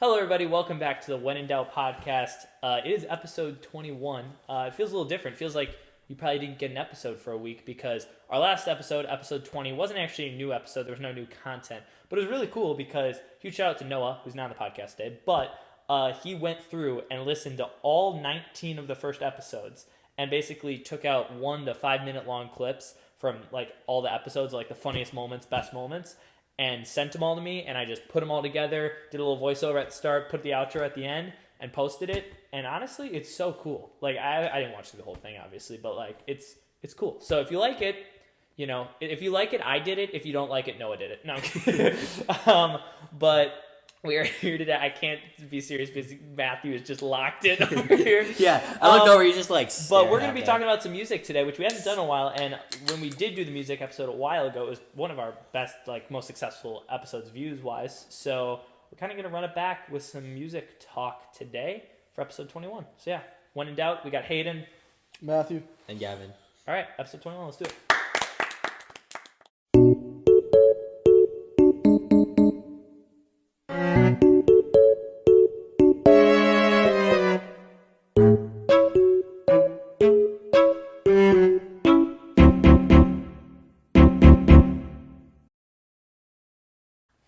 Hello, everybody. Welcome back to the When in Doubt podcast. It is episode 21. It feels a little different. It feels like you probably didn't get an episode for a week because our last episode, episode 20, wasn't actually a new episode. There was no new content. But it was really cool because huge shout out to Noah, who's not on the podcast today, but he went through and listened to all 19 of the first episodes and basically took out 1 to 5 minute long clips from like all the episodes, like the funniest moments, best moments, and sent them all to me, and I just put them all together, did a little voiceover at the start, put the outro at the end, and posted it. And honestly, it's so cool. Like, I didn't watch the whole thing, obviously, but like it's cool. So if you like it, you know, if you like it, I did it. If you don't like it, Noah did it. No, I'm kidding. But we are here today. I can't be serious because Matthew is just locked in over here. Yeah, I looked over, you're just like but we're going to be talking about some music today, which we haven't done in a while. And when we did do the music episode a while ago, it was one of our best, like most successful episodes views-wise. So we're kind of going to run it back with some music talk today for episode 21. So yeah, when in doubt, we got Hayden, Matthew, and Gavin. All right, episode 21, let's do it.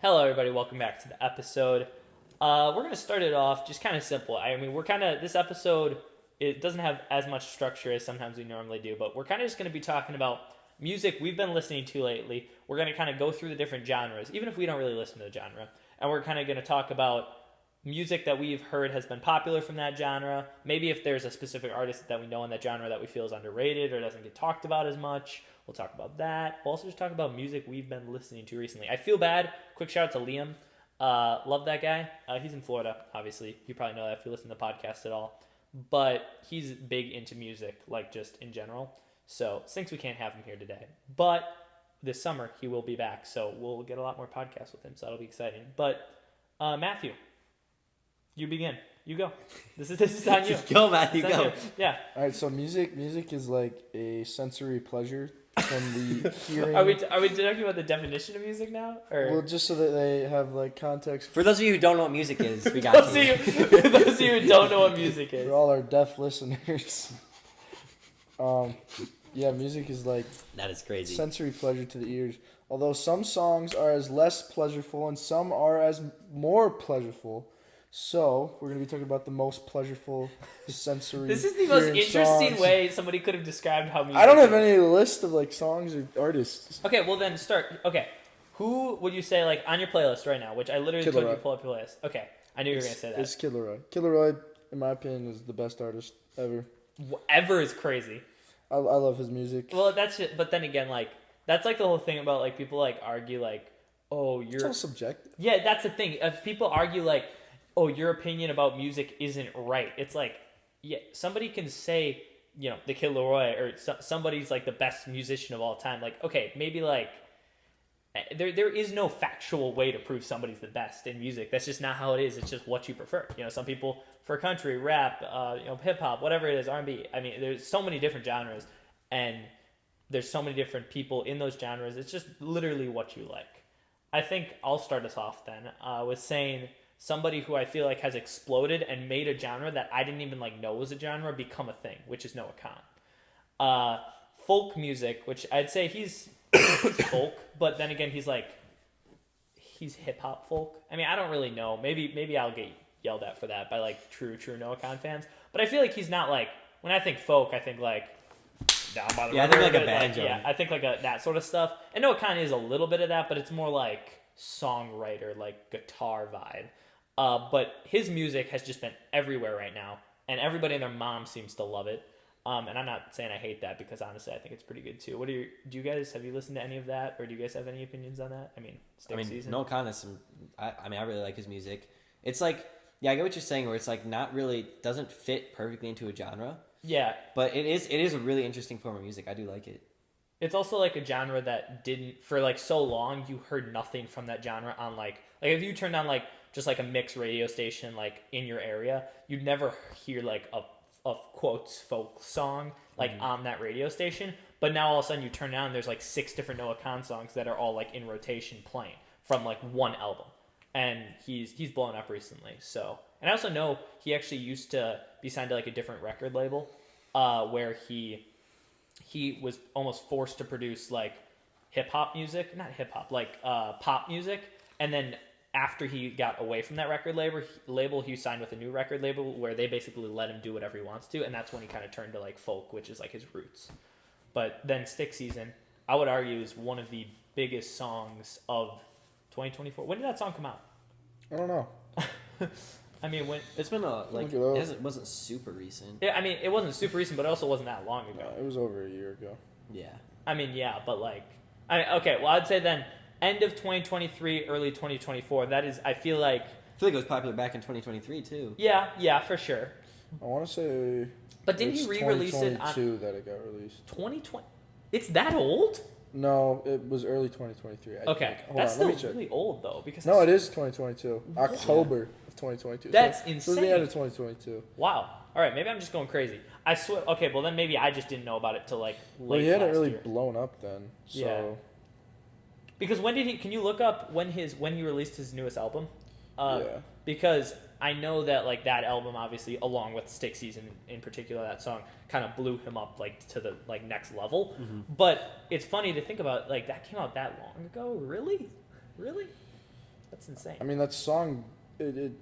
Hello, everybody. Welcome back to the episode. We're going to start it off just kind of simple. I mean, this episode, it doesn't have as much structure as sometimes we normally do, but we're kind of just going to be talking about music we've been listening to lately. We're going to kind of go through the different genres, even if we don't really listen to the genre. And we're kind of going to talk about music that we've heard has been popular from that genre. Maybe if there's a specific artist that we know in that genre that we feel is underrated or doesn't get talked about as much, we'll talk about that. We'll also just talk about music we've been listening to recently. I feel bad. Quick shout out to Liam. Love that guy. He's in Florida, obviously. You probably know that if you listen to the podcast at all. But he's big into music, like just in general. So stinks we can't have him here today. But this summer, he will be back. So we'll get a lot more podcasts with him. So that'll be exciting. But Matthew, you begin. You go. This is on you. Go, Matthew, go. Yeah. All right, so music is like a sensory pleasure from the hearing. Are we talking about the definition of music now? Or? Well, just so that they have like context. For those of you who don't know what music is, we got those you. Those of you who don't know what music is. For all our deaf listeners. Yeah, music is like That is crazy. sensory pleasure to the ears. Although some songs are as less pleasureful and some are as more pleasureful. So, we're going to be talking about the most pleasureful sensory. This is the most interesting songs. way somebody could have described how music I don't have is. any list of like songs or artists. Okay, well then start. Okay, who would you say like on your playlist right now? Which I literally Kid told you Laroi. to pull up your playlist. Okay, I knew you were going to say that. It's Kid Laroi. Kid Laroi, in my opinion, is the best artist ever. Ever is crazy. I love his music. Well, that's it. But then again, like that's like the whole thing about like people like argue like, oh, It's you're all subjective. yeah, that's the thing. If people argue like, oh, your opinion about music isn't right. It's like, yeah, somebody can say, you know, the Kid Laroi or somebody's like the best musician of all time. Like, okay, maybe like there is no factual way to prove somebody's the best in music. That's just not how it is. It's just what you prefer. You know, some people for country, rap, you know, hip hop, whatever it is, R&B. I mean, there's so many different genres, and there's so many different people in those genres. It's just literally what you like. I think I'll start us off then with saying somebody who I feel like has exploded and made a genre that I didn't even like know was a genre become a thing, which is Noah Kahan. Folk music, which I'd say he's folk, but then again he's hip hop folk. I mean, I don't really know. Maybe I'll get yelled at for that by like true Noah Kahan fans. But I feel like he's not like, when I think folk, I think like Down by the Yeah, I River, think like a banjo. yeah, I think like that sort of stuff. And Noah Kahan is a little bit of that, but it's more like songwriter, like guitar vibe. But his music has just been everywhere right now, and everybody and their mom seems to love it. And I'm not saying I hate that because honestly, I think it's pretty good too. Do you guys, have you listened to any of that, or do you guys have any opinions on that? I mean, season. Noah Kahan has some. I really like his music. It's like, yeah, I get what you're saying, where it's like not really doesn't fit perfectly into a genre. Yeah, But it is a really interesting form of music. I do like it. it's also like a genre that didn't, for like so long, you heard nothing from that genre on like if you turned on like just like a mixed radio station like in your area, you'd never hear like a quotes folk song like on that radio station. But now all of a sudden you turn it on, there's like 6 different Noah Kahan songs that are all like in rotation playing from like one album. and he's blown up recently. So, and I also know he actually used to be signed to like a different record label, where he was almost forced to produce like not hip hop, like pop music, and then after he got away from that record label, he signed with a new record label where they basically let him do whatever he wants to, and that's when he kind of turned to like folk, which is like his roots. But then Stick Season, I would argue, is one of the biggest songs of 2024. When did that song come out? I don't know. I mean, when It's been it wasn't super recent. yeah, I mean, it wasn't super recent, but it also wasn't that long No, ago. it was over a year ago. Yeah. I mean, yeah, but like, okay, well, I'd say then end of 2023, early 2024. That is, I feel like I feel like it was popular back in 2023 too. yeah, for sure. I want to say. But didn't it's he re-release it on 2022 that it got released? 2020? It's that old? No, it was early 2023. I Okay, think. Hold that's on, still let me check. really old though, because No, it is 2022. October of 2022. That's so insane. the end of 2022. Wow. All right, maybe I'm just going crazy. I swear. Okay, well then maybe I just didn't know about it till like late Well, he hadn't last really year. blown up then. So. Yeah. Because when did he? Can you look up when he released his newest album? Yeah. Because I know that like that album, obviously, along with Stick Season in particular, that song kind of blew him up like to the like next level. Mm-hmm. But it's funny to think about like that came out that long ago. Really? That's insane. I mean, that song, it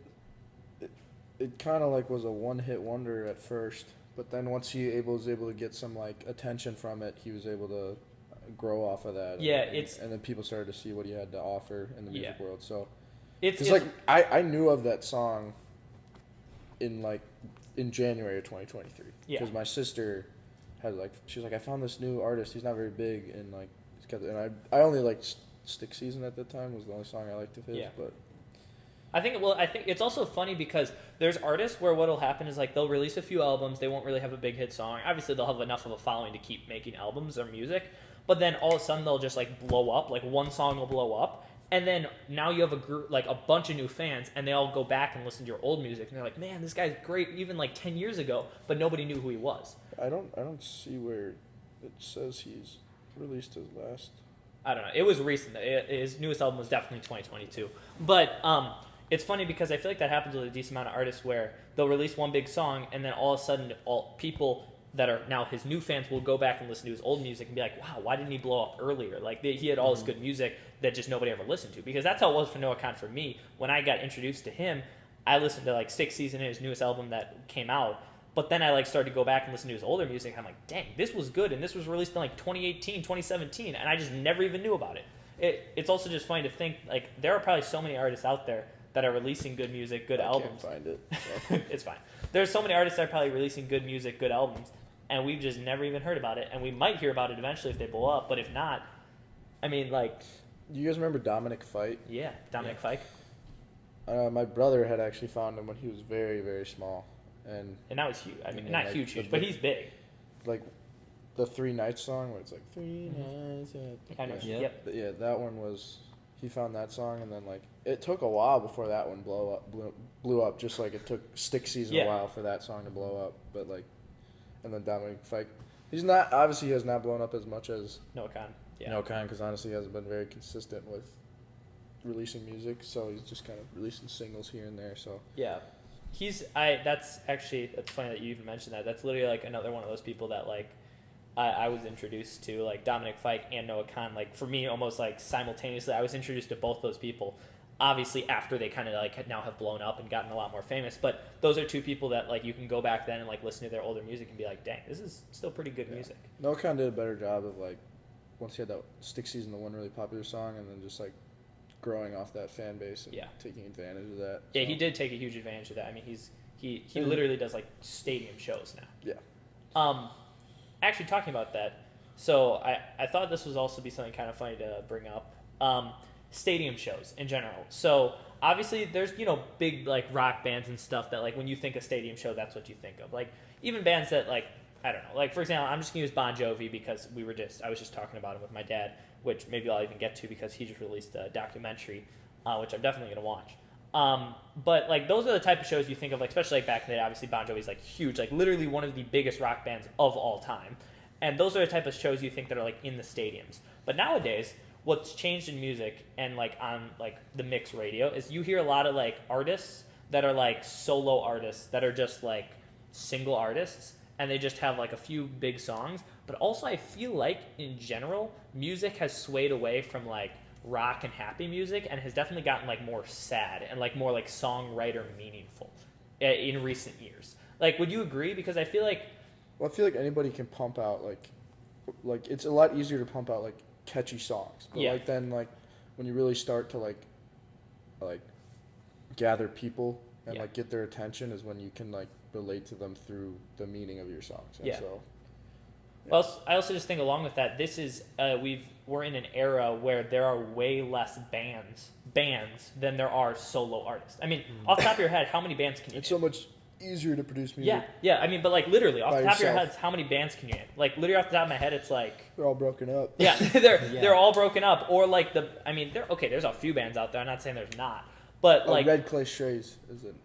kind of like was a one-hit wonder at first, but then once he was able to get some like attention from it, he was able to grow off of that. Yeah, and then people started to see what he had to offer in the music world. So it's like I knew of that song in January of 2023 because my sister had she was like, I found this new artist. He's not very big and like I only liked Stick Season at that time was the only song I liked of his. Yeah. But I think it's also funny because there's artists where what'll happen is like they'll release a few albums, they won't really have a big hit song. Obviously, they'll have enough of a following to keep making albums or music, but then all of a sudden they'll just like blow up. Like one song will blow up, and then now you have a group like a bunch of new fans, and they all go back and listen to your old music, and they're like, "Man, this guy's great," even like 10 years ago, but nobody knew who he was. I don't see where it says he's released his last. I don't know. It was recent. His newest album was definitely 2022, but it's funny because I feel like that happens with a decent amount of artists where they'll release one big song and then all of a sudden all people that are now his new fans will go back and listen to his old music and be like, wow, why didn't he blow up earlier? Like he had all this good music that just nobody ever listened to. Because that's how it was for Noah Kahan for me. When I got introduced to him, I listened to like Stick Season and his newest album that came out. But then I like started to go back and listen to his older music. And I'm like, dang, this was good. And this was released in like 2018, 2017. And I just never even knew about it. It's also just funny to think like there are probably so many artists out there that are releasing good music, good albums. I can't find it. So. It's fine. There's so many artists that are probably releasing good music, good albums, and we've just never even heard about it. And we might hear about it eventually if they blow up, but if not, I mean, like... You guys remember Dominic Fike? Yeah, Dominic Fike. My brother had actually found him when he was very, very small. And now he's huge. I mean, not like, huge, but he's big. Like the 3 Nights song where it's like 3 nights. I know. Yeah. Yep. Yeah, that one was... He found that song, and then like it took a while before that one blew up. Just like it took Stick Season a while for that song to blow up. But like, and then Dominic Fike, he has not blown up as much as Noah Kahan. Yeah. Noah Kahan, because honestly he hasn't been very consistent with releasing music. So he's just kind of releasing singles here and there. So Yeah. That's funny that you even mentioned that. That's literally like another one of those people that like I was introduced to, like Dominic Fike and Noah Kahan. Like for me, almost like simultaneously, I was introduced to both those people. Obviously, after they kind of like now have blown up and gotten a lot more famous. But those are two people that like you can go back then and like listen to their older music and be like, dang, this is still pretty good music. Noah Kahan did a better job of like once he had that Stick Season, the one really popular song, and then just like growing off that fan base and taking advantage of that. Yeah, he did take a huge advantage of that. I mean, he literally does like stadium shows now. Yeah. Actually, talking about that, so I thought this was also be something kind of funny to bring up. Stadium shows in general. So obviously, there's big like rock bands and stuff that like when you think of stadium show, that's what you think of. Like even bands that like I don't know. Like for example, I'm just gonna use Bon Jovi because I was just talking about him with my dad, which maybe I'll even get to because he just released a documentary, which I'm definitely gonna watch. But like those are the type of shows you think of, like especially like back in the day. Obviously, Bon Jovi's like huge, like literally one of the biggest rock bands of all time, and those are the type of shows you think that are like in the stadiums. But nowadays, what's changed in music and like on like the mix radio is you hear a lot of like artists that are like solo artists that are just like single artists and they just have like a few big songs. But also I feel like in general music has swayed away from like rock and happy music and has definitely gotten like more sad and like more like songwriter meaningful in recent years. Like, would you agree? Because I feel like anybody can pump out like it's a lot easier to pump out like catchy songs. But like then like when you really start to like gather people and like get their attention is when you can like relate to them through the meaning of your songs. And so well, I also just think along with that, this is we're in an era where there are way less bands than there are solo artists. I mean, off the top of your head, how many bands can you It's name? so much easier to produce music. Yeah. I mean, but like literally off the top of your yourself. heads, how many bands can you name? Like literally off the top of my head, it's like They're all broken up. yeah, they're all broken up. Or like there's a few bands out there. I'm not saying there's not, but like Red Clay Strays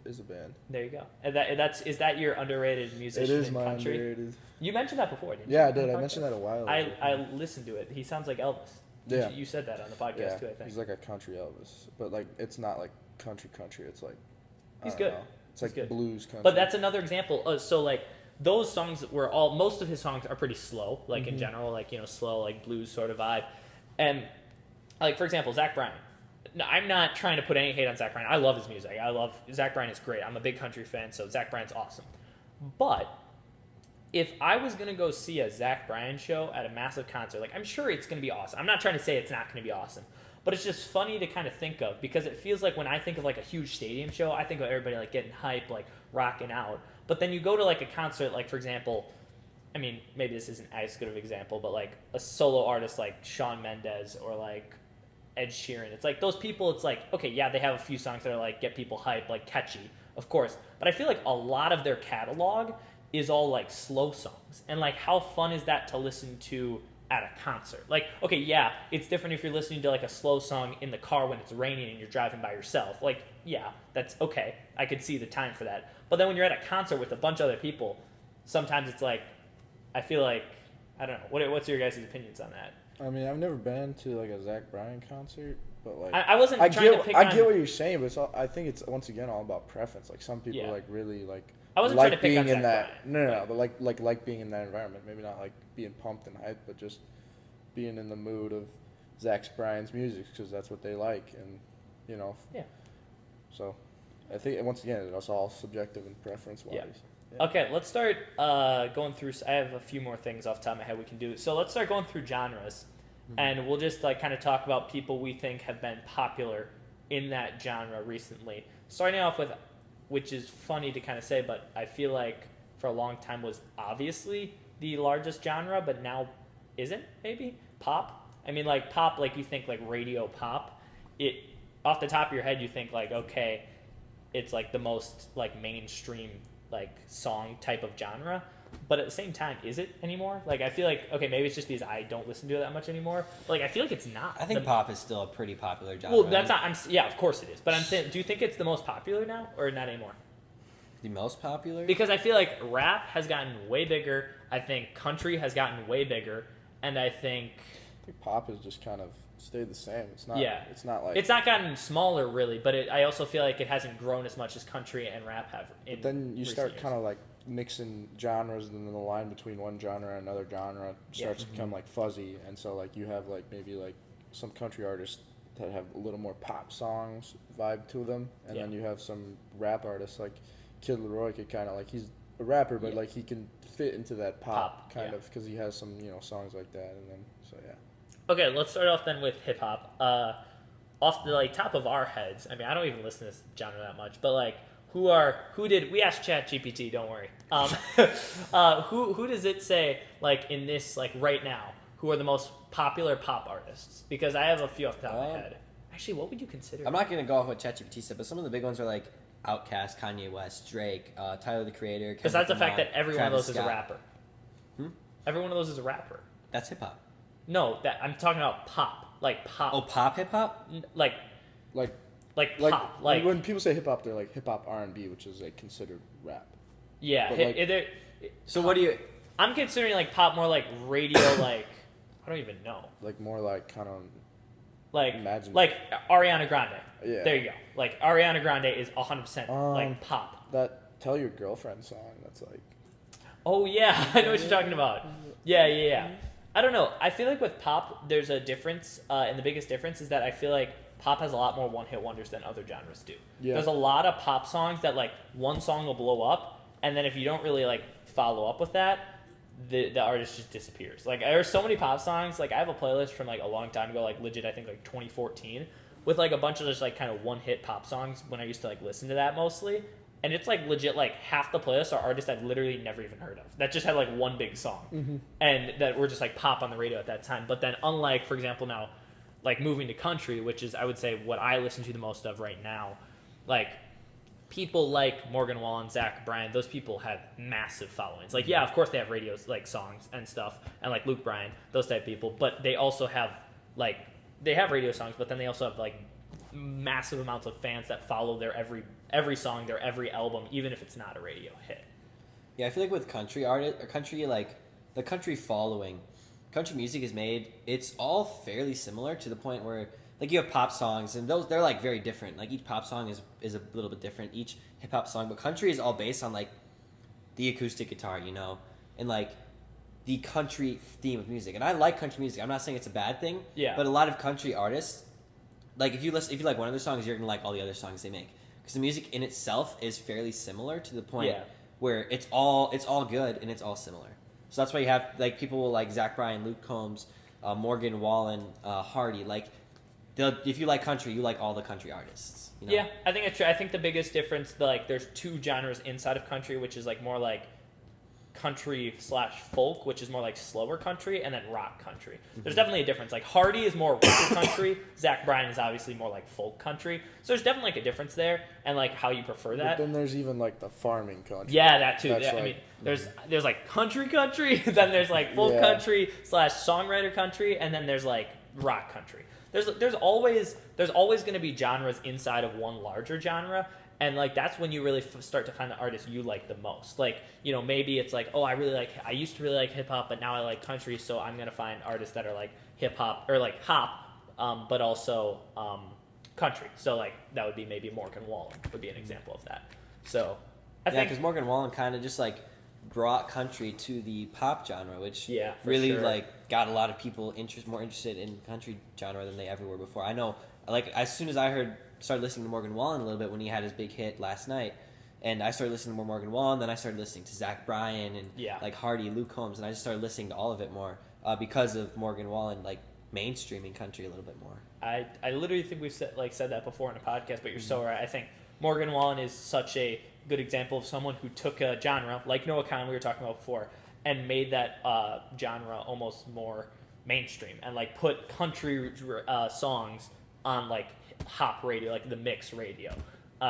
is a band. There you go. And is that your underrated musician It is in my country? underrated. You mentioned that before, didn't you? Yeah, I did. I mentioned that a while ago. I listened to it. He sounds like Elvis. Yeah. You said that on the podcast too, I think. He's like a country Elvis, but like it's not like country. It's like He's good. It's like good. blues country. But that's another example. So like those songs were most of his songs are pretty slow, like in general, like slow, like blues sort of vibe. And like for example, Zach Bryan. No, I'm not trying to put any hate on Zach Bryan. I love his music. Zach Bryan is great. I'm a big country fan, so Zach Bryan's awesome. But if I was going to go see a Zach Bryan show at a massive concert, like I'm sure it's going to be awesome. I'm not trying to say it's not going to be awesome, but it's just funny to kind of think of because it feels like when I think of like a huge stadium show, I think of everybody like getting hype, like rocking out. But then you go to like a concert, like for example, I mean, maybe this isn't as good of an example, but like a solo artist like Shawn Mendes or like Ed Sheeran. It's like those people, it's like, okay, yeah, they have a few songs that are like get people hype, like catchy, of course. But I feel like a lot of their catalog is all like slow songs. And like how fun is that to listen to at a concert? Like, okay, yeah, it's different if you're listening to like a slow song in the car when it's raining and you're driving by yourself. Like, yeah, that's okay. I could see the time for that. But then when you're at a concert with a bunch of other people, sometimes it's like, I feel like, I don't know. What's your guys' opinions on that? I mean, I've never been to like a Zach Bryan concert, but like I wasn't trying to pick on... I get what you're saying, but I think it's once again all about preference. Like some people like really like I wasn't like trying to pick being on in Zach that. Bryan. No, but like being in that environment. Maybe not like being pumped and hyped, but just being in the mood of Zach Bryan's music because that's what they like, and Yeah. So, I think once again it's all subjective and preference wise. Yeah. Okay, let's start going through. I have a few more things off the top of my head we can do. So let's start going through genres, and we'll just like kind of talk about people we think have been popular in that genre recently. Starting off with, which is funny to kind of say, but I feel like for a long time was obviously the largest genre, but now isn't, maybe? Pop? I mean, like pop, like you think like radio pop. It off the top of your head, you think like, okay, it's like the most like mainstream like song type of genre, but at the same time, is it anymore? Like I feel like, okay, maybe it's just because I don't listen to it that much anymore, but like I feel like it's not. I think pop is still a pretty popular genre. Well, that's not, yeah, of course it is, but I'm saying, do you think it's the most popular now or not anymore? The most popular? Because I feel like rap has gotten way bigger, I think country has gotten way bigger, and I think pop has just kind of stayed the same. It's not. Yeah. It's not like. It's not gotten smaller really, but I also feel like it hasn't grown as much as country and rap have. But then you start kind of like mixing genres, and then the line between one genre and another genre starts to become like fuzzy, and so like you have like maybe like some country artists that have a little more pop songs vibe to them, and then you have some rap artists like Kid Leroy could kind of like he's a rapper, but like he can fit into that pop kind of because he has some songs like that, and then so yeah. Okay, let's start off then with hip hop. Off the like top of our heads, I mean, I don't even listen to this genre that much, but like, we asked ChatGPT, don't worry. Who does it say like in this like right now? Who are the most popular pop artists? Because I have a few off the top of my head. Actually, what would you consider? I'm not gonna go off what ChatGPT said, but some of the big ones are like Outkast, Kanye West, Drake, Tyler the Creator. Besides the fact that every one of those Travis is a Scott. rapper. Every one of those is a rapper. That's hip hop. No, that I'm talking about pop, like pop. Oh, pop hip hop? Like pop, like when people say hip hop, they're like hip hop R&B, which is like considered rap. yeah. But So what do you? I'm considering like pop more like radio, like I don't even know. Like more like kind of Like Imagine. like Ariana Grande. Yeah. There you go. Like Ariana Grande is 100% like pop. That Tell Your Girlfriend song, that's like... Oh yeah, I know what you're talking about. Yeah. I don't know. I feel like with pop, there's a difference, and the biggest difference is that I feel like pop has a lot more one-hit wonders than other genres do. Yeah. There's a lot of pop songs that like one song will blow up, and then if you don't really like follow up with that, the artist just disappears. Like there's so many pop songs. Like I have a playlist from like a long time ago, like legit I think like 2014, with like a bunch of just like kind of one-hit pop songs when I used to like listen to that mostly. And it's like legit like half the playlists are artists I've literally never even heard of. That just had like one big song. And that were just like pop on the radio at that time. But then unlike, for example, now, like moving to country, which is I would say what I listen to the most of right now, like people like Morgan Wallen, Zach Bryan, those people have massive followings. Like yeah, of course they have radios like songs and stuff, and like Luke Bryan, those type of people. But they also have like they have radio songs, but then they also have like massive amounts of fans that follow their every song, their every album, even if it's not a radio hit. Yeah, I feel like with country artists, or country, like, the country following, country music is made, it's all fairly similar to the point where, like, you have pop songs, and they're, like, very different. Like, each pop song is a little bit different, each hip-hop song, but country is all based on, like, the acoustic guitar, you know, and, like, the country theme of music. And I like country music. I'm not saying it's a bad thing, but a lot of country artists, like, if you like one of their songs, you're gonna like all the other songs they make. Because the music in itself is fairly similar to the point where it's all good and it's all similar. So that's why you have like people like Zach Bryan, Luke Combs, Morgan Wallen, Hardy. Like, if you like country, you like all the country artists. You know? Yeah, I think it's true. I think the biggest difference, like, there's two genres inside of country, which is like more like country/folk, which is more like slower country, and then rock country. There's definitely a difference. Like Hardy is more rock country, Zach Bryan is obviously more like folk country. So there's definitely like a difference there, and like how you prefer that. But then there's even like the farming country. Yeah, that too. That's I mean, there's like country, then there's like folk country / songwriter country, and then there's like rock country. There's always going to be genres inside of one larger genre. And, like, that's when you really start to find the artists you like the most. Like, you know, maybe it's like, oh, I used to really like hip-hop, but now I like country, so I'm going to find artists that are, like, hip-hop, or, like, hop, but also country. So, like, that would be maybe Morgan Wallen would be an example of that. So, I think... because Morgan Wallen kind of just, like, brought country to the pop genre, which really, sure. like, got a lot of people more interested in country genre than they ever were before. I know, like, as soon as I started listening to Morgan Wallen a little bit when he had his big hit last night, and I started listening to more Morgan Wallen, then I started listening to Zach Bryan and like Hardy, Luke Combs, and I just started listening to all of it more because of Morgan Wallen, like, mainstreaming country a little bit more. I literally think we've said that before in a podcast, but you're so right. I think Morgan Wallen is such a good example of someone who took a genre like Noah Kahan we were talking about before and made that genre almost more mainstream and like put country songs on like hop radio, like the mix radio.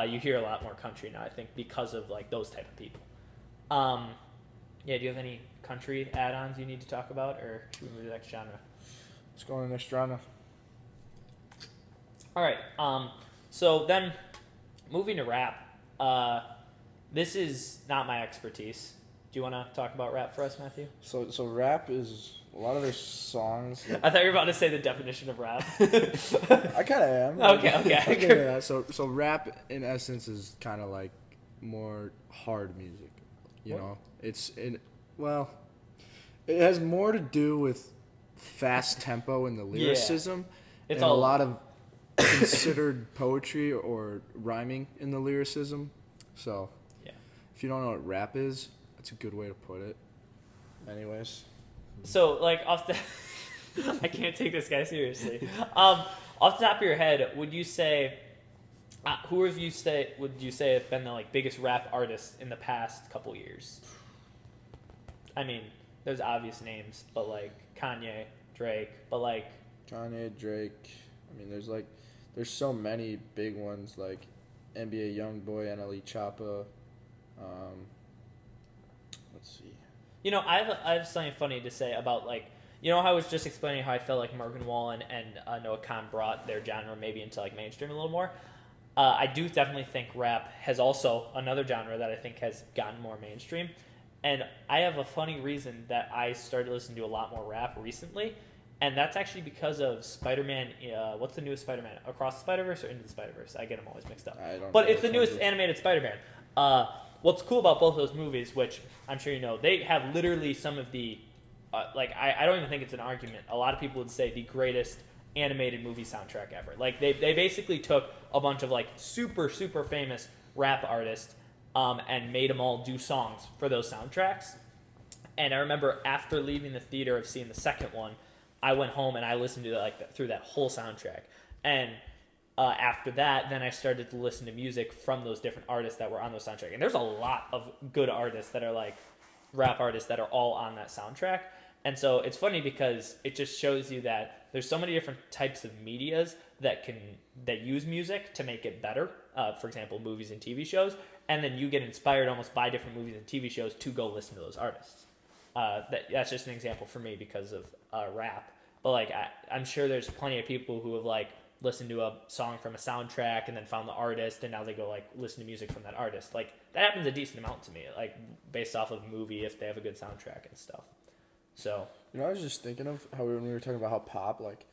You hear a lot more country now, I think, because of like those type of people. Do you have any country add-ons you need to talk about, or should we move to the next genre? Let's go on to the next genre. All right. So then, moving to rap. This is not my expertise. Do you want to talk about rap for us, Matthew? So rap is a lot of their songs. Like, I thought you were about to say the definition of rap. I kind of am. Okay. I'll get into that. So rap in essence is kind of like more hard music. You know, it has more to do with fast tempo and the lyricism. It's and a lot of considered poetry or rhyming in the lyricism. So if you don't know what rap is, that's a good way to put it. Anyways. So, like, I can't take this guy seriously. Off the top of your head, would you say, would you say have been the, like, biggest rap artists in the past couple years? I mean, there's obvious names, but, like, Kanye, Drake, but, like... Kanye, Drake, I mean, there's so many big ones, like NBA Youngboy, NLE Choppa, let's see. You know, I have something funny to say about, like, you know how I was just explaining how I felt like Morgan Wallen and Noah Kahan brought their genre maybe into, like, mainstream a little more? I do definitely think rap has also another genre that I think has gotten more mainstream. And I have a funny reason that I started listening to a lot more rap recently. And that's actually because of Spider-Man. What's the newest Spider-Man? Across the Spider-Verse or Into the Spider-Verse? I get them always mixed up. I don't but know it's the newest animated Spider-Man. What's cool about both those movies, which I'm sure you know, they have literally some of the, I don't even think it's an argument. A lot of people would say the greatest animated movie soundtrack ever. Like they basically took a bunch of like super, super famous rap artists and made them all do songs for those soundtracks. And I remember after leaving the theater of seeing the second one, I went home and I listened to through that whole soundtrack. And after that, then I started to listen to music from those different artists that were on those soundtrack. And there's a lot of good artists that are like rap artists that are all on that soundtrack. And so it's funny because it just shows you that there's so many different types of medias that use music to make it better. For example, movies and TV shows. And then you get inspired almost by different movies and TV shows to go listen to those artists. That's just an example for me because of rap. But like I'm sure there's plenty of people who have like listened to a song from a soundtrack and then found the artist and now they go like listen to music from that artist. Like that happens a decent amount to me, like based off of a movie if they have a good soundtrack and stuff. So I was just thinking of how when we were talking about how pop, like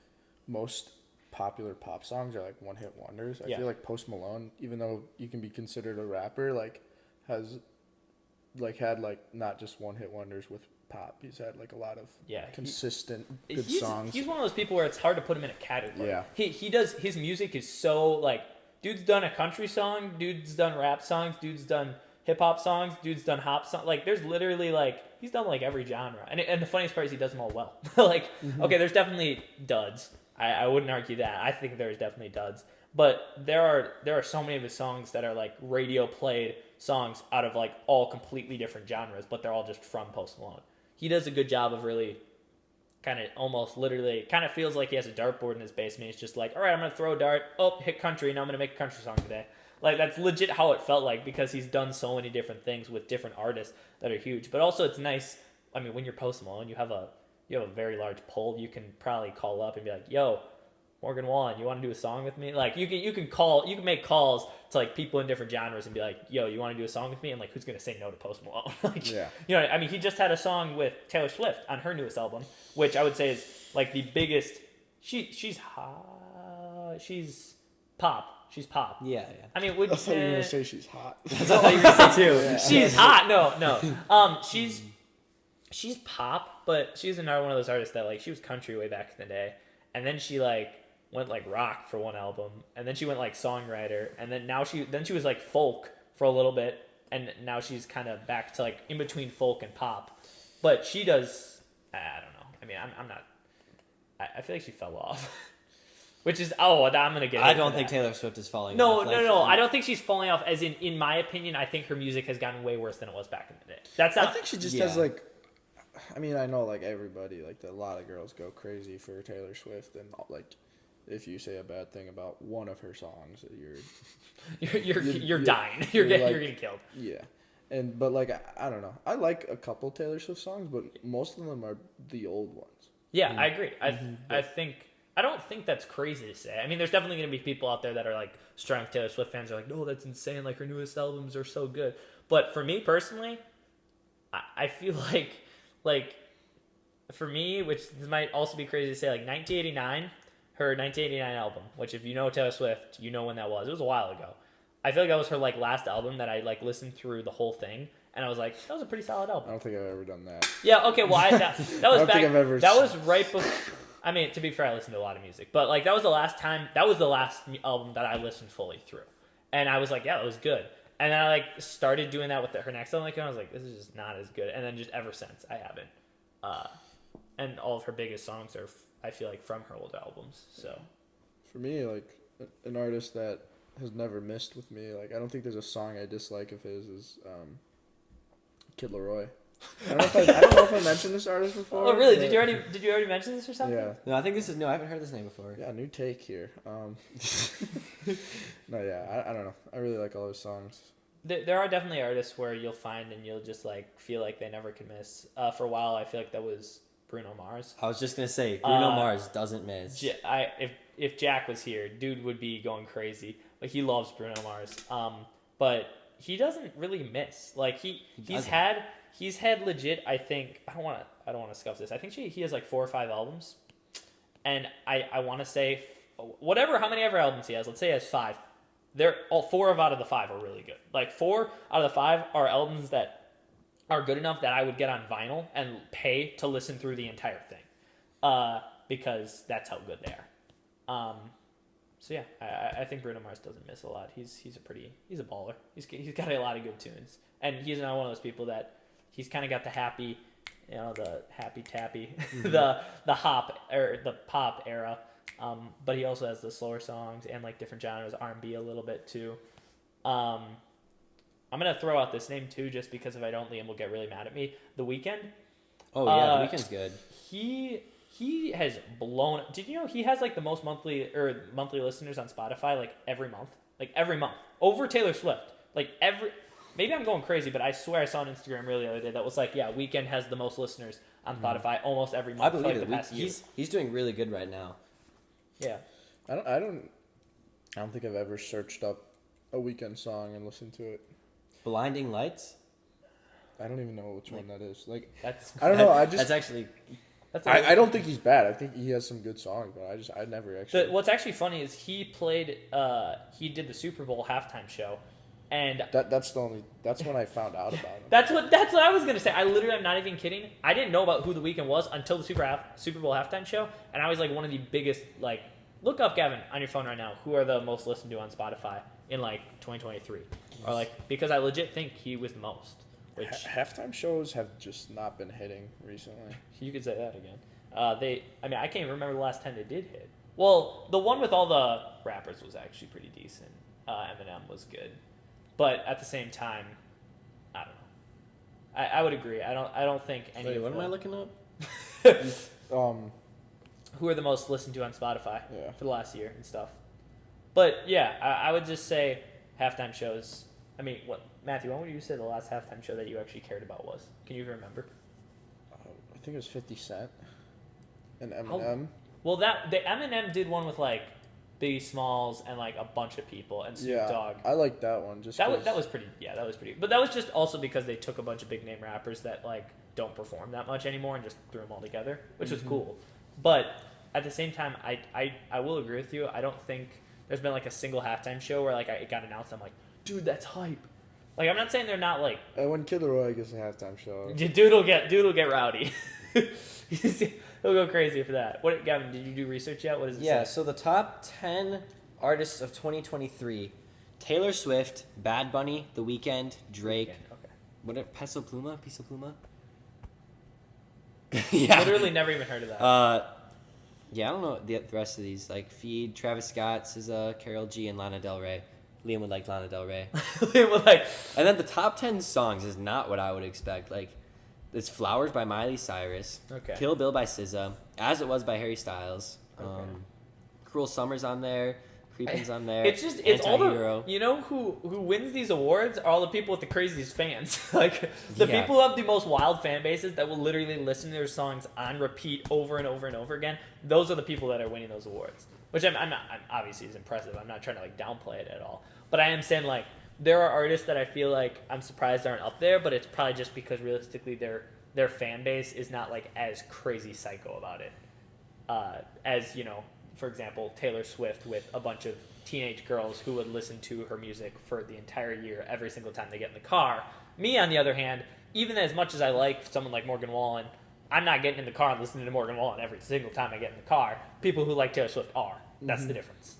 most popular pop songs are like one-hit wonders. I feel like Post Malone, even though you can be considered a rapper, like has like had like not just one-hit wonders with pop. He's had like a lot of consistent good songs. He's one of those people where it's hard to put him in a category. Yeah. He does, his music is so like, dude's done a country song, dude's done rap songs, dude's done hip hop songs, dude's done hop songs. Like there's literally like, he's done like every genre. And the funniest part is he does them all well. Like, okay, there's definitely duds. I wouldn't argue that. I think there's definitely duds. But there are so many of his songs that are like radio played songs out of like all completely different genres, but they're all just from Post Malone. He does a good job of really kind of almost literally kind of feels like he has a dartboard in his basement. He's just like, all right, I'm going to throw a dart. Oh, hit country. Now I'm going to make a country song today. Like that's legit how it felt like because he's done so many different things with different artists that are huge. But also it's nice. I mean, when you're Post Malone, you have a very large pull. You can probably call up and be like, yo, Morgan Wallen, you want to do a song with me? Like you can make calls to like people in different genres and be like, yo, you want to do a song with me? And like, who's going to say no to Post Malone? Like, yeah. You know, I mean, he just had a song with Taylor Swift on her newest album, which I would say is like the biggest. She's hot. She's pop. She's pop. Yeah. I mean, would I thought you were gonna say she's hot. That's what I thought you were gonna say too. Yeah. She's hot. No. She's pop, but she's another one of those artists that like she was country way back in the day, and then she like went like rock for one album, and then she went like songwriter, and then she was like folk for a little bit, and now she's kind of back to like in between folk and pop. But she does, I don't know. I mean, I'm not. I feel like she fell off. Which is I'm gonna get. I don't think Taylor Swift is falling off. No. I don't think she's falling off. As in my opinion, I think her music has gotten way worse than it was back in the day. That's not. I think she just has like. I mean, I know like everybody, like a lot of girls go crazy for Taylor Swift, and like, if you say a bad thing about one of her songs, you're dying. You're getting killed. Yeah, but like I don't know. I like a couple Taylor Swift songs, but most of them are the old ones. Yeah, I agree. I don't think that's crazy to say. I mean, there's definitely going to be people out there that are like strong Taylor Swift fans are like, no, that's insane. Like her newest albums are so good. But for me personally, I feel like for me, which this might also be crazy to say, like 1989, her 1989 album, which if you know Taylor Swift, you know when that was. It was a while ago. I feel like that was her like last album that I like listened through the whole thing, and I was like, that was a pretty solid album. I don't think I've ever done that. Yeah. Okay. Well, that was I don't back. think I've ever. That was right before. I mean, to be fair, I listened to a lot of music, but like that was the last album that I listened fully through, and I was like, yeah, that was good. And then I like started doing that with her next album, and I was like, this is just not as good. And then just ever since, I haven't. And all of her biggest songs are, I feel like, from her old albums. So, for me, like an artist that has never missed with me, like I don't think there's a song I dislike of his is Kid Laroi. I don't know if I mentioned this artist before. Oh, really? Did you already mention this or something? Yeah. No, I think this is I haven't heard this name before. Yeah, new take here. No, yeah, I don't know. I really like all his songs. There are definitely artists where you'll find and you'll just like feel like they never can miss. For a while, I feel like that was Bruno Mars. I was just gonna say Bruno Mars doesn't miss. If Jack was here, dude would be going crazy. Like he loves Bruno Mars. But he doesn't really miss. Like he's had legit. I think I don't want to scuff this. I think he has like 4 or 5 albums. and I want to say how many ever albums he has. Let's say he has 5. They're all 4 out of the 5 are really good. Like 4 out of the 5 are albums that are good enough that I would get on vinyl and pay to listen through the entire thing, because that's how good they are. So yeah, I think Bruno Mars doesn't miss a lot. He's a baller. He's got a lot of good tunes, and he's not one of those people that he's kind of got the happy, the happy tappy, the hop or the pop era. But he also has the slower songs and like different genres, R&B a little bit too. I'm gonna throw out this name too, just because if I don't, Liam will get really mad at me. The Weeknd. Oh yeah, The Weeknd's good. He has blown. Did you know he has like the most monthly listeners on Spotify like every month, over Taylor Swift. Maybe I'm going crazy, but I swear I saw on Instagram really the other day that was like, yeah, Weeknd has the most listeners on Spotify almost every month. I believe for it. The past year. He's doing really good right now. Yeah. I don't think I've ever searched up a Weeknd song and listened to it. Blinding Lights? I don't even know which one that is. Like, that's I don't know. I don't think he's bad. I think he has some good songs, but I never actually. What's actually funny is he did the Super Bowl halftime show, and that's when I found out about him. That's what I was gonna say. I'm not even kidding. I didn't know about who The Weeknd was until the Super Bowl halftime show, and I was like one of the biggest like. Look up, Gavin, on your phone right now. Who are the most listened to on Spotify in like 2023? Or like, because I legit think he was the most. Which halftime shows have just not been hitting recently. You could say that again. I can't even remember the last time they did hit. Well, the one with all the rappers was actually pretty decent. Eminem was good, but at the same time, I don't know. I would agree. I don't think any. Wait, what am I looking up? Who are the most listened to on Spotify for the last year and stuff. But yeah, I would just say halftime shows. I mean, Matthew, when would you say the last halftime show that you actually cared about was? Can you remember? I think it was 50 Cent and Eminem. Well, the Eminem did one with like Biggie Smalls and like a bunch of people and Snoop Dogg. I like that one. That was pretty. Yeah, that was pretty. But that was just also because they took a bunch of big name rappers that like don't perform that much anymore and just threw them all together, which was cool. But at the same time, I will agree with you. I don't think there's been like a single halftime show where like it got announced. I'm like, dude, that's hype. Like, I'm not saying they're not like. And when Kid Laroi gets a halftime show, dude will get rowdy. He'll go crazy for that. What, Gavin? Did you do research yet? What is it? Yeah. say? So the top 10 artists of 2023: Taylor Swift, Bad Bunny, The Weeknd, Drake. Okay. What? Peso Pluma? Yeah. Literally never even heard of that. Yeah, I don't know the rest of these. Like Feed, Travis Scott, SZA, Karol G, and Lana Del Rey. Liam would like Lana Del Rey. Liam would like. And then the top 10 songs is not what I would expect. Like, it's Flowers by Miley Cyrus. Okay. Kill Bill by SZA. As It Was by Harry Styles. Okay. Cruel Summer's on there. Creepin's on there. It's all the, you know who wins these awards are all the people with the craziest fans. Like the people who have the most wild fan bases that will literally listen to their songs on repeat over and over and over again. Those are the people that are winning those awards, which I'm obviously is impressive. I'm not trying to like downplay it at all, but I am saying like there are artists that I feel like I'm surprised aren't up there, but it's probably just because realistically their fan base is not like as crazy psycho about it as, you know. For example, Taylor Swift with a bunch of teenage girls who would listen to her music for the entire year every single time they get in the car. Me, on the other hand, even as much as I like someone like Morgan Wallen, I'm not getting in the car and listening to Morgan Wallen every single time I get in the car. People who like Taylor Swift are. That's the difference.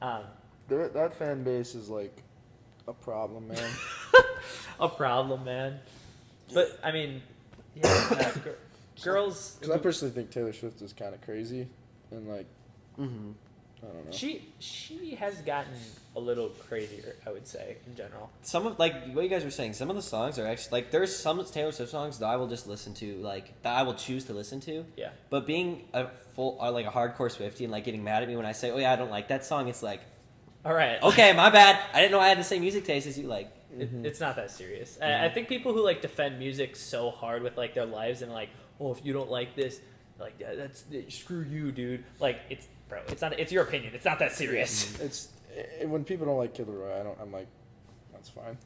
That fan base is like a problem, man. A problem, man. But, I mean, yeah, girls... Because I personally think Taylor Swift is kind of crazy and like... I don't know. She has gotten a little crazier, I would say, in general. Some of, like, what you guys were saying, some of the songs are actually, like, there's some Taylor Swift songs that I will just listen to, like, that I will choose to listen to. Yeah. But being a hardcore Swiftie and, like, getting mad at me when I say, oh, yeah, I don't like that song, it's like, all right. Okay, my bad. I didn't know I had the same music taste as you, like. It's not that serious. I think people who, like, defend music so hard with, like, their lives and, like, oh, if you don't like this, like, yeah, that's screw you, dude. Like, it's your opinion. It's not that serious. It's when people don't like Kid Laroi, I'm like, that's fine.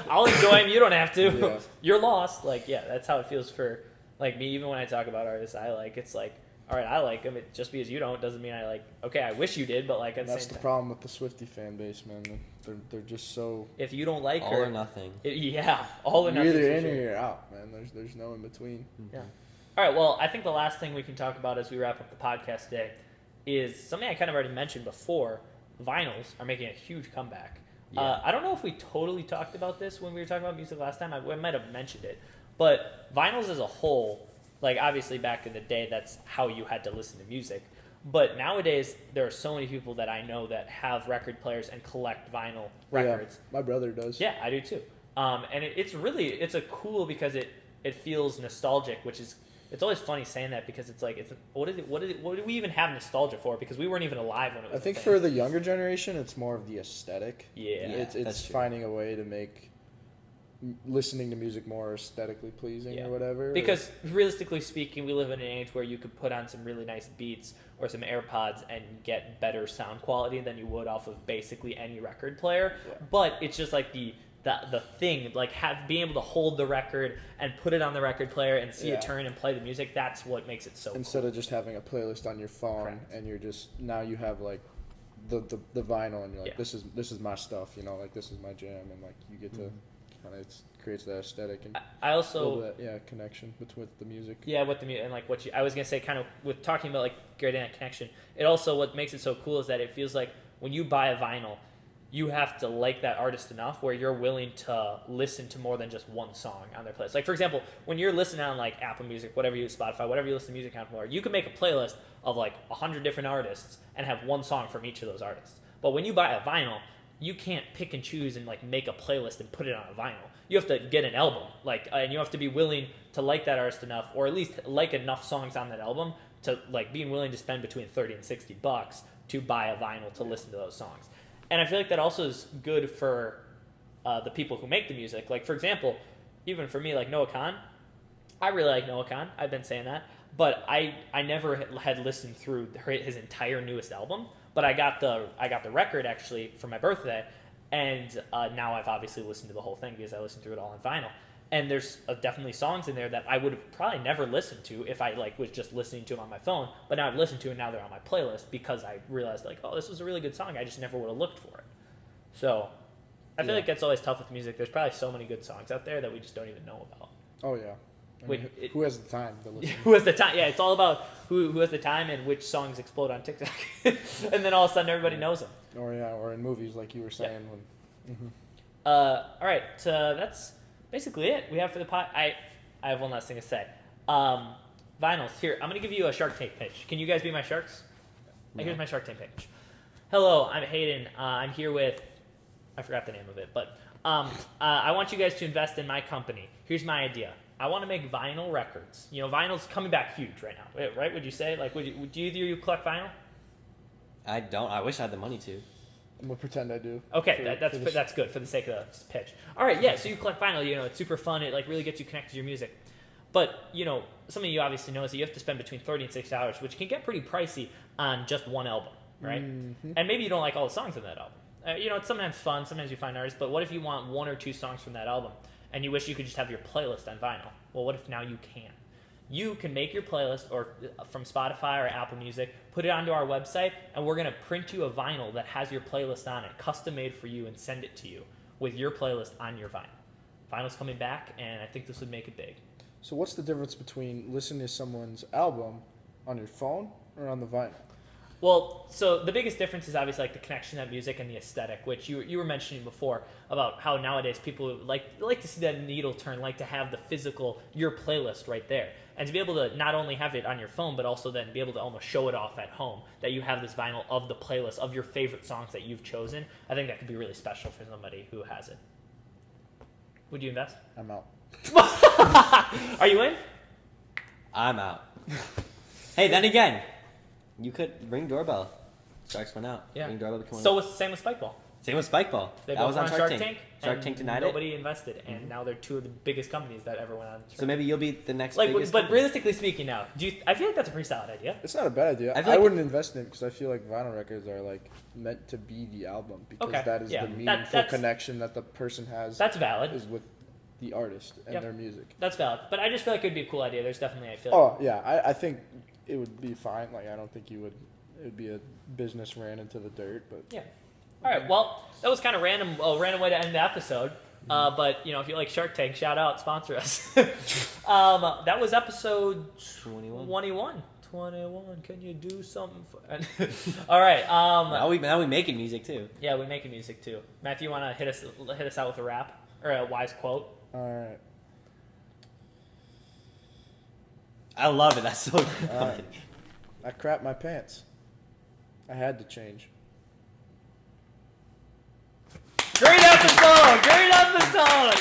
I'll enjoy him. You don't have to. Yeah. You're lost. Like, yeah, that's how it feels for like me. Even when I talk about artists I like, it's like, all right, I like them. Just because you don't doesn't mean I like. Okay, I wish you did, but like at the that's same the time, problem with the Swiftie fan base, man. They're just so if you don't like all her, or nothing. All or you're nothing. either for in sure. or you're out, man. There's no in between. Yeah. All right. Well, I think the last thing we can talk about as we wrap up the podcast today is something I kind of already mentioned before. Vinyls are making a huge comeback. Yeah. I don't know if we totally talked about this when we were talking about music last time. I might have mentioned it, but vinyls as a whole, like obviously back in the day, that's how you had to listen to music. But nowadays, there are so many people that I know that have record players and collect vinyl records. Yeah, my brother does. Yeah, I do too. And it's a cool because it feels nostalgic, which is. It's always funny saying that because it's like what do we even have nostalgia for? Because we weren't even alive when it was. I think for the younger generation, it's more of the aesthetic. Yeah, it's finding a way to make listening to music more aesthetically pleasing or whatever. Because realistically speaking, we live in an age where you could put on some really nice beats or some AirPods and get better sound quality than you would off of basically any record player. Yeah. But it's just like the thing, like being able to hold the record and put it on the record player and see it turn and play the music. That's what makes it so instead cool. of just having a playlist on your phone. Correct. And you're just now you have like the vinyl and you're like this is my stuff, you know, like this is my jam, and like you get to kind of creates that aesthetic and I also that connection with the music. Yeah, with the music and like I was gonna say, kind of with talking about like creating that connection. It also what makes it so cool is that it feels like when you buy a vinyl, you have to like that artist enough where you're willing to listen to more than just one song on their playlist. Like, for example, when you're listening on, like, Apple Music, whatever you Spotify, whatever you listen to music on for, you can make a playlist of, like, 100 different artists and have one song from each of those artists. But when you buy a vinyl, you can't pick and choose and, like, make a playlist and put it on a vinyl. You have to get an album, like, and you have to be willing to like that artist enough, or at least like enough songs on that album to, like, being willing to spend between $30 and $60 to buy a vinyl to listen to those songs. And I feel like that also is good for the people who make the music. Like, for example, even for me, like Noah Kahan, I really like Noah Kahan. I've been saying that. But I never had listened through his entire newest album. But I got the record, actually, for my birthday. And now I've obviously listened to the whole thing because I listened through it all on vinyl. And there's definitely songs in there that I would have probably never listened to if I was just listening to them on my phone. But now I've listened to it, and now they're on my playlist because I realized, oh, this was a really good song. I just never would have looked for it. So I feel like that's always tough with music. There's probably so many good songs out there that we just don't even know about. Oh, yeah. I mean, who has the time to listen? Who has the time? Yeah, it's all about who has the time and which songs explode on TikTok. And then all of a sudden everybody knows them. Or in movies, like you were saying. All right, so that's basically it we have for the pod. I have one last thing to say. Vinyls. Here, I'm going to give you a Shark Tank pitch. Can you guys be my sharks? No. Here's my Shark Tank pitch. Hello, I'm Hayden. I'm here with... I forgot the name of it, but I want you guys to invest in my company. Here's my idea. I want to make vinyl records. You know, vinyl's coming back huge right now, right? Would you say? Like, do either of you collect vinyl? I don't. I wish I had the money to. I'm going to pretend I do. Okay, that's good for the sake of the pitch. All right, yeah, so you collect vinyl, you know, it's super fun. It, like, really gets you connected to your music. But, you know, something you obviously know is that you have to spend between $30 and $60, which can get pretty pricey on just one album, right? Mm-hmm. And maybe you don't like all the songs on that album. You know, it's sometimes fun. Sometimes you find artists. But what if you want one or two songs from that album and you wish you could just have your playlist on vinyl? Well, what if now you can? You can make your playlist or from Spotify or Apple Music, put it onto our website, and we're going to print you a vinyl that has your playlist on it, custom made for you, and send it to you with your playlist on your vinyl. Vinyl's coming back, and I think this would make it big. So what's the difference between listening to someone's album on your phone or on the vinyl? Well, so the biggest difference is obviously like the connection to that music and the aesthetic, which you were mentioning before about how nowadays people like to see that needle turn, like to have the physical, your playlist right there. And to be able to not only have it on your phone, but also then be able to almost show it off at home, that you have this vinyl of the playlist of your favorite songs that you've chosen. I think that could be really special for somebody who has it. Would you invest? I'm out. Are you in? I'm out. Hey, then again, you could ring doorbell. Sharks went out. Yeah. Ring doorbell became So it's the same with Spikeball. Same with Spikeball. They that was on Shark Tank. Shark Tank denied it. Nobody invested, and now they're two of the biggest companies that ever went on. So maybe you'll be the next biggest. biggest But company. realistically speaking, now, I feel like that's a pretty solid idea. It's not a bad idea. I wouldn't invest in it because I feel like vinyl records are like meant to be the album because that is the meaningful connection that the person has. That's valid. Is with the artist and their music. That's valid. But I just feel like it would be a cool idea. There's definitely, I feel like... Oh, yeah. I think it would be fine. Like I don't think you would. It would be a business ran into the dirt, but yeah. All right. Well, that was kind of random. A random way to end the episode. But if you like Shark Tank, shout out, sponsor us. That was episode 21. 21. Can you do something? All right. Now we making music too. Yeah, we're making music too. Matthew, you want to hit us out with a rap or a wise quote? all right. I love it. That's so good. All right. I crapped my pants. I had to change. Great episode! Great episode!